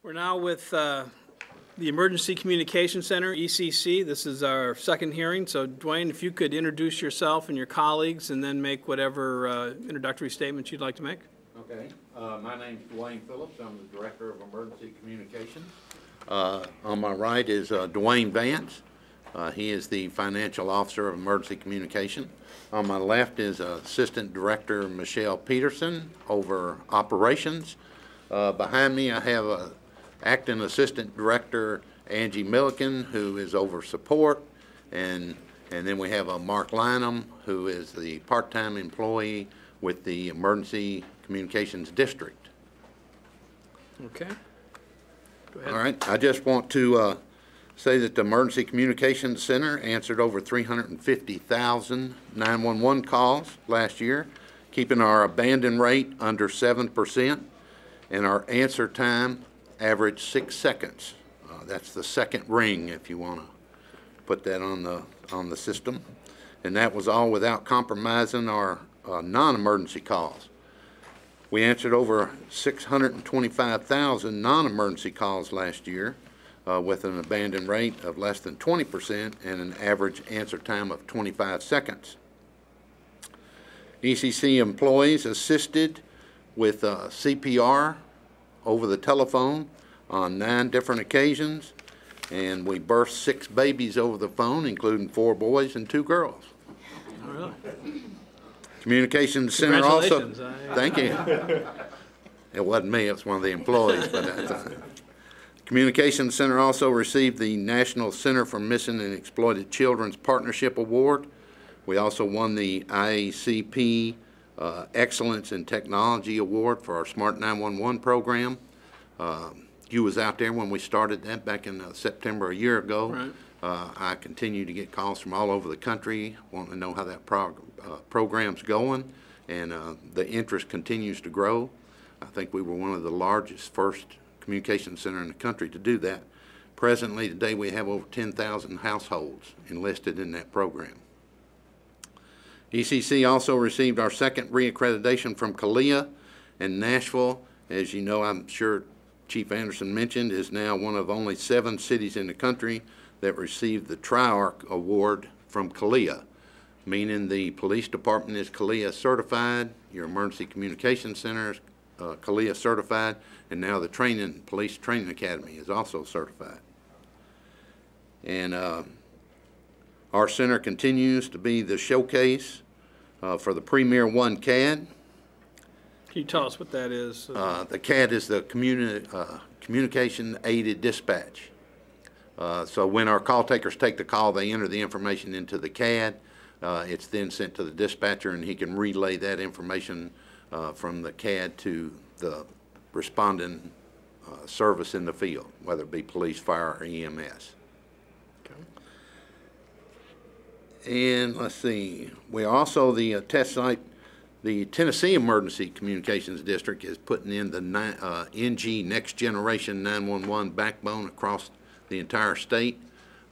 We're now with the Emergency Communication Center, ECC. This is our second hearing. So, Dwayne, if you could introduce yourself and your colleagues and then make whatever introductory statements you'd like to make. Okay. My name's Dwayne Phillips. I'm the Director of Emergency Communications. On my right is Dwayne Vance. He is the Financial Officer of Emergency Communication. On my left is Assistant Director Michelle Peterson over Operations. Behind me I have Acting Assistant Director Angie Milliken, who is over Support, and then we have Mark Lynham, who is the part-time employee with the Emergency Communications District. Okay. Go ahead. All right. I just want to say that the Emergency Communications Center answered over 350,000 911 calls last year, keeping our abandon rate under 7%, and our answer time averaged 6 seconds. That's the second ring, if you want to put that on the system, and that was all without compromising our non-emergency calls. We answered over 625,000 non-emergency calls last year with an abandon rate of less than 20% and an average answer time of 25 seconds. ECC employees assisted with CPR over the telephone on 9 different occasions, and we birthed 6 babies over the phone, including 4 boys and 2 girls. Oh, really? Communications Center also. Congratulations. Thank you. It wasn't me, it was one of the employees. But Communications Center also received the National Center for Missing and Exploited Children's Partnership Award. We also won the IACP Excellence in Technology Award for our Smart 911 program. You was out there when we started that back in September a year ago. Right. I continue to get calls from all over the country wanting to know how that program's going, and the interest continues to grow. I think we were one of the largest first communication center in the country to do that. Presently, today, we have over 10,000 households enlisted in that program. ECC also received our second reaccreditation from CALEA, and Nashville, as you know, I'm sure Chief Anderson mentioned, is now one of only 7 cities in the country that received the TRIARC award from CALEA, meaning the police department is CALEA certified, your emergency communication center is CALEA certified, and now the police training academy is also certified. And our center continues to be the showcase for the Premier 1 CAD. Can you tell us what that is? The CAD is the Communication Aided Dispatch. So when our call takers take the call, they enter the information into the CAD. It's then sent to the dispatcher, and he can relay that information from the CAD to the responding service in the field, whether it be police, fire, or EMS. Okay. And let's see, we also, the test site, the Tennessee Emergency Communications District is putting in the NG Next Generation 911 backbone across the entire state.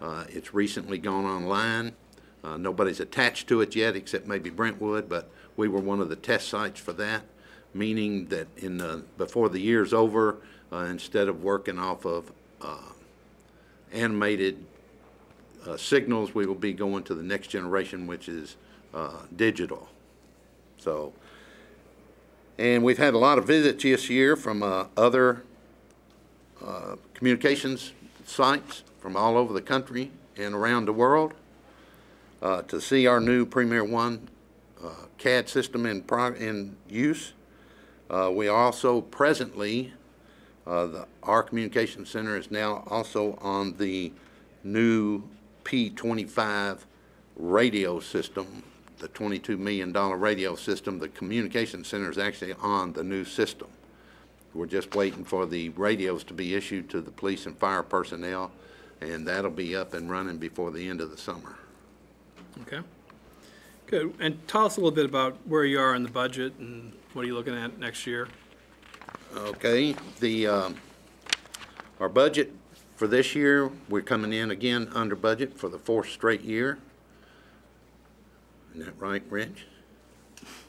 It's recently gone online. Nobody's attached to it yet except maybe Brentwood, but we were one of the test sites for that, meaning that before the year's over, instead of working off of animated signals, we will be going to the next generation, which is digital. So, and we've had a lot of visits this year from other communications sites from all over the country and around the world to see our new Premier 1 CAD system in use. We also presently, our communication center is now also on the new P25 radio system, the $22 million radio system. The communication center is actually on the new system. We're just waiting for the radios to be issued to the police and fire personnel, and that'll be up and running before the end of the summer. Okay. Good. And tell us a little bit about where you are in the budget and what are you looking at next year? Okay. Our budget for this year, we're coming in again under budget for the 4th straight year. Isn't that right, Rich?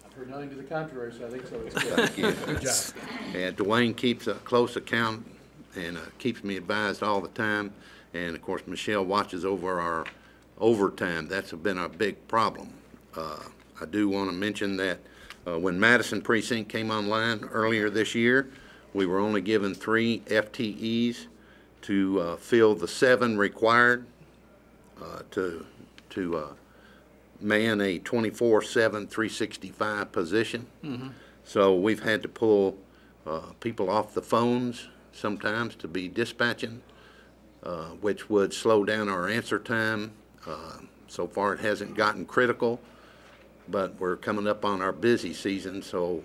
I've heard nothing to the contrary, so I think so. It's good. Thank you. Good job. And Dwayne keeps a close account and keeps me advised all the time. And of course, Michelle watches over our overtime. That's been a big problem. I do want to mention that when Madison Precinct came online earlier this year, we were only given 3 FTEs to fill the 7 required to man a 24/7, 365 position. Mm-hmm. So we've had to pull people off the phones sometimes to be dispatching, which would slow down our answer time. So far it hasn't gotten critical, but we're coming up on our busy season, so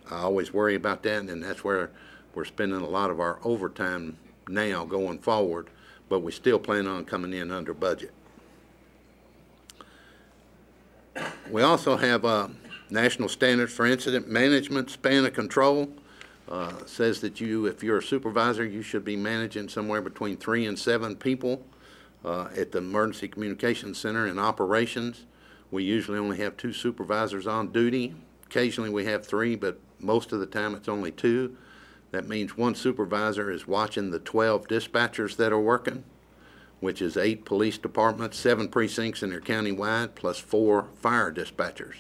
I always worry about that, and that's where we're spending a lot of our overtime now going forward, but we still plan on coming in under budget. We also have national standards for incident management. Span of control says that if you're a supervisor, you should be managing somewhere between 3 and 7 people at the Emergency Communications Center in operations. We usually only have 2 supervisors on duty. Occasionally we have 3, but most of the time it's only 2. That means 1 supervisor is watching the 12 dispatchers that are working, which is 8 police departments, 7 precincts in their county-wide, plus 4 fire dispatchers.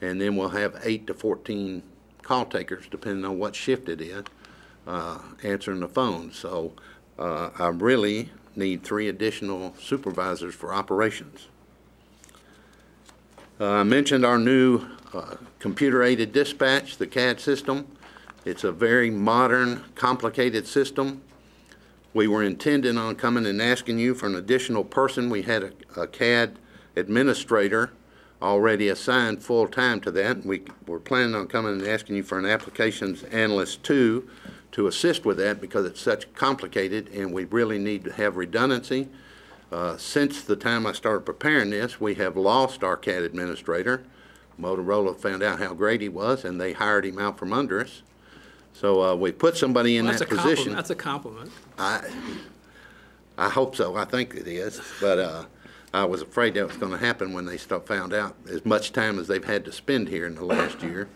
And then we'll have 8 to 14 call takers, depending on what shift it is, answering the phone. So I really need 3 additional supervisors for operations. I mentioned our new computer-aided dispatch, the CAD system. It's a very modern, complicated system. We were intending on coming and asking you for an additional person. We had a CAD administrator already assigned full-time to that. We were planning on coming and asking you for an applications analyst 2 to assist with that because it's such complicated and we really need to have redundancy. Since the time I started preparing this, we have lost our CAD administrator. Motorola found out how great he was and they hired him out from under us. So we put somebody in that position. That's a compliment. I hope so. I think it is. But I was afraid that was going to happen when they found out as much time as they've had to spend here in the last year.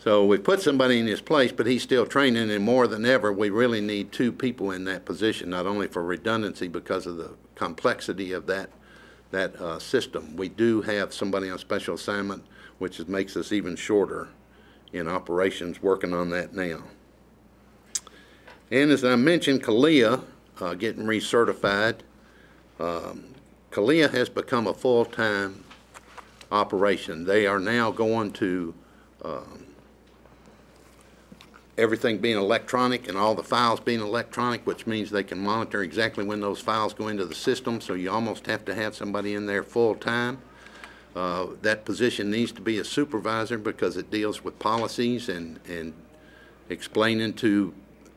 So we put somebody in his place, but he's still training, and more than ever, we really need 2 people in that position, not only for redundancy because of the complexity of that system. We do have somebody on special assignment, which makes us even shorter in operations working on that now. And as I mentioned, CALEA getting recertified. CALEA has become a full-time operation. They are now going to everything being electronic and all the files being electronic, which means they can monitor exactly when those files go into the system, so you almost have to have somebody in there full-time. That position needs to be a supervisor because it deals with policies and explaining to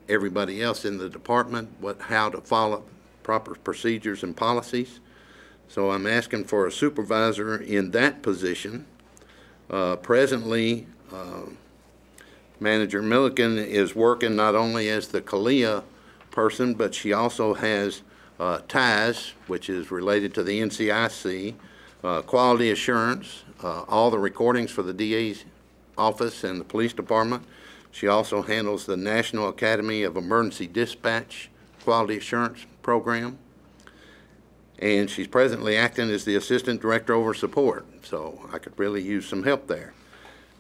everybody else in the department how to follow proper procedures and policies. So I'm asking for a supervisor in that position. Presently, Manager Milliken is working not only as the CALEA person, but she also has TIES, which is related to the NCIC, quality assurance, all the recordings for the DA's office and the police department. She also handles the National Academy of Emergency Dispatch Quality Assurance Program. And she's presently acting as the Assistant Director over Support, so I could really use some help there.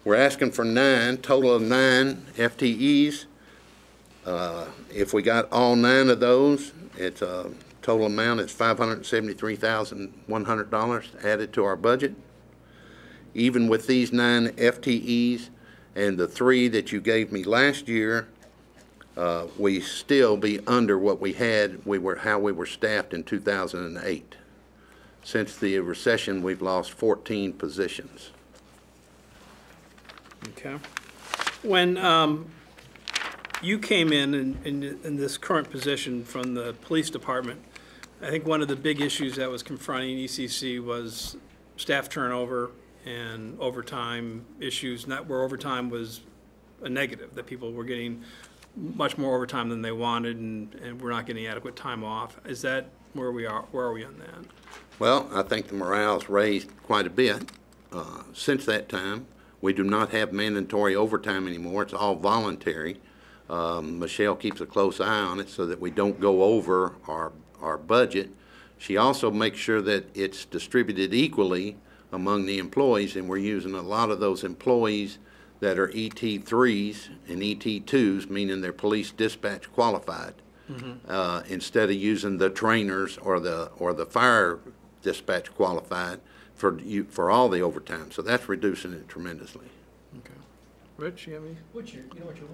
We're asking for 9, total of 9 FTEs. If we got all 9 of those, it's a total amount is $573,100 added to our budget. Even with these 9 FTEs and the 3 that you gave me last year, we still be under what we had, how we were staffed in 2008. Since the recession, we've lost 14 positions. Okay. When you came in this current position from the police department, I think one of the big issues that was confronting ECC was staff turnover and overtime issues, not where overtime was a negative, that people were getting much more overtime than they wanted and we're not getting adequate time off. Is that where we are? Where are we on that? Well, I think the morale's raised quite a bit since that time. We do not have mandatory overtime anymore. It's all voluntary. Michelle keeps a close eye on it so that we don't go over our budget. She also makes sure that it's distributed equally among the employees, and we're using a lot of those employees that are ET3s and ET2s, meaning they're police dispatch qualified, instead of using the trainers or the fire dispatch qualified for all the overtime. So that's reducing it tremendously. Okay. Rich, you have any? What's your overtime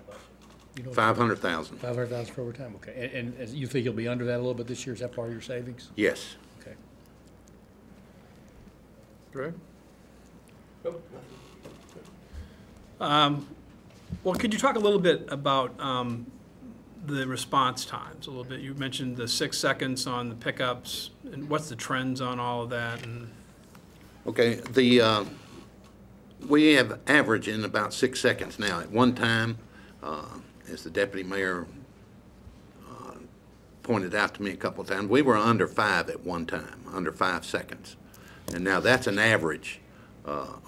budget? You know, 500,000. 500,000 for overtime, okay. And as you think you'll be under that a little bit this year? Is that part of your savings? Yes. Okay. Greg? Oh, Well, could you talk a little bit about the response times a little bit? You mentioned the 6 seconds on the pickups, and what's the trends on all of that? And Okay, we have averaging about 6 seconds now. At one time, as the deputy mayor pointed out to me a couple of times, we were under 5 at one time, under 5 seconds. And now that's an average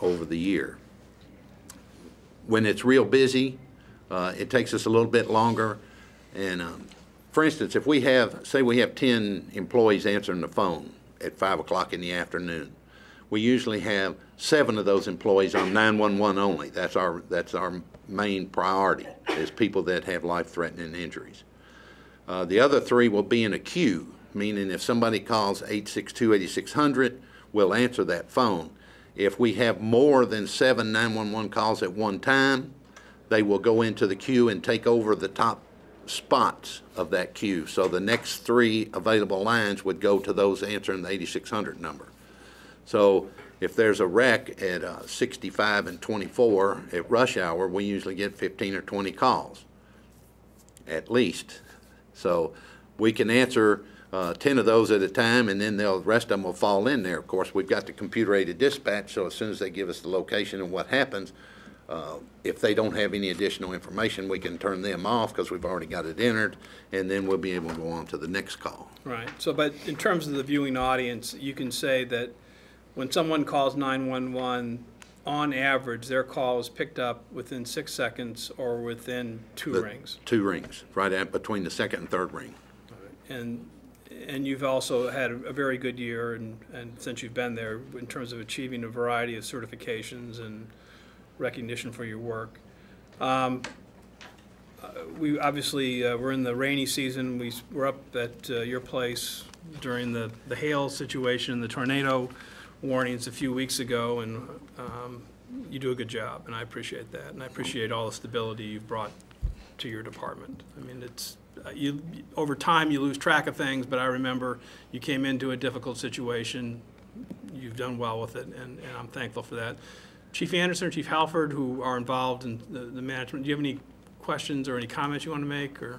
over the year. When it's real busy, it takes us a little bit longer. And for instance, if we have, say we have 10 employees answering the phone at 5 o'clock in the afternoon, we usually have 7 of those employees on 911 only. That's our main priority, is people that have life-threatening injuries. The other 3 will be in a queue, meaning if somebody calls 862-8600, we'll answer that phone. If we have more than 7 911 calls at one time, they will go into the queue and take over the top spots of that queue. So the next 3 available lines would go to those answering the 8600 number. So if there's a wreck at 65 and 24 at rush hour, we usually get 15 or 20 calls, at least. So we can answer 10 of those at a time, and then the rest of them will fall in there. Of course, we've got the computer-aided dispatch, so as soon as they give us the location and what happens, if they don't have any additional information, we can turn them off because we've already got it entered, and then we'll be able to go on to the next call. right. So, but in terms of the viewing audience, you can say that when someone calls 911, on average, their call is picked up within 6 seconds or within 2 rings. 2 rings, right at between the second and third ring. And you've also had a very good year, and since you've been there, in terms of achieving a variety of certifications and recognition for your work. We obviously, we're in the rainy season. We were up at your place during the hail situation, the tornado warnings a few weeks ago, and you do a good job, and I appreciate that. And I appreciate all the stability you've brought to your department. I mean, it's over time you lose track of things, but I remember you came into a difficult situation. You've done well with it, and I'm thankful for that. Chief Anderson or Chief Halford, who are involved in the management, do you have any questions or any comments you want to make? Or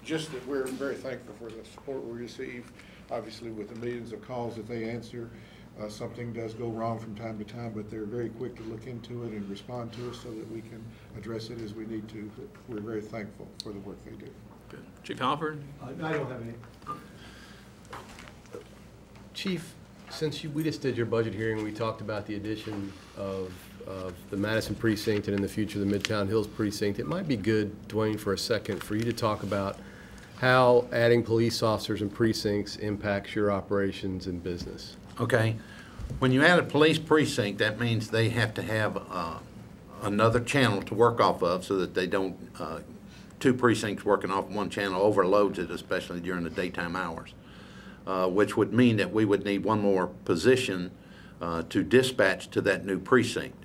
just that we're very thankful for the support we receive. Obviously, with the millions of calls that they answer, something does go wrong from time to time, but they're very quick to look into it and respond to us so that we can address it as we need to. But we're very thankful for the work they do. good. Chief Halford? I don't have any. Chief, since we just did your budget hearing, we talked about the addition of the Madison precinct and in the future the Midtown Hills precinct. It might be good, Dwayne, for a second for you to talk about how adding police officers and precincts impacts your operations and business. Okay. When you add a police precinct, that means they have to have another channel to work off of so that they don't, 2 precincts working off one channel overloads it, especially during the daytime hours, which would mean that we would need 1 more position to dispatch to that new precinct.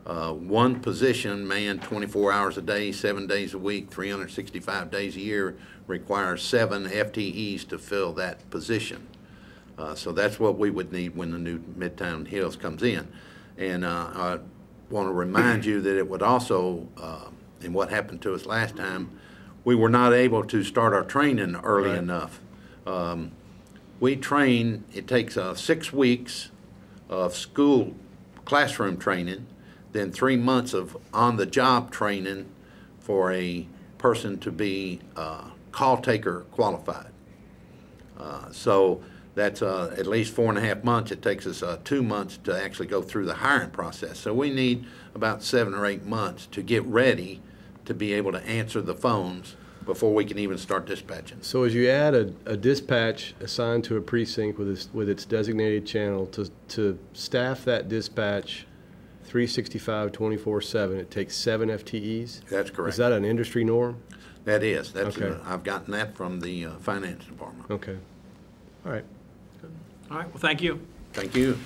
1 position manned 24 hours a day, 7 days a week, 365 days a year requires 7 FTEs to fill that position. So that's what we would need when the new Midtown Hills comes in. And I want to remind you that it would also, and what happened to us last time, we were not able to start our training early enough. We train, it takes 6 weeks of school classroom training, then 3 months of on-the-job training for a person to be call taker qualified. So that's at least 4.5 months. It takes us 2 months to actually go through the hiring process. So we need about 7 or 8 months to get ready to be able to answer the phones before we can even start dispatching. So as you add a dispatch assigned to a precinct with its designated channel to staff that dispatch 365, 24/7, it takes 7 FTEs? That's correct. Is that an industry norm? That is. That's, Okay. I've gotten that from the finance department. Okay. All right. All right, well, thank you. Thank you.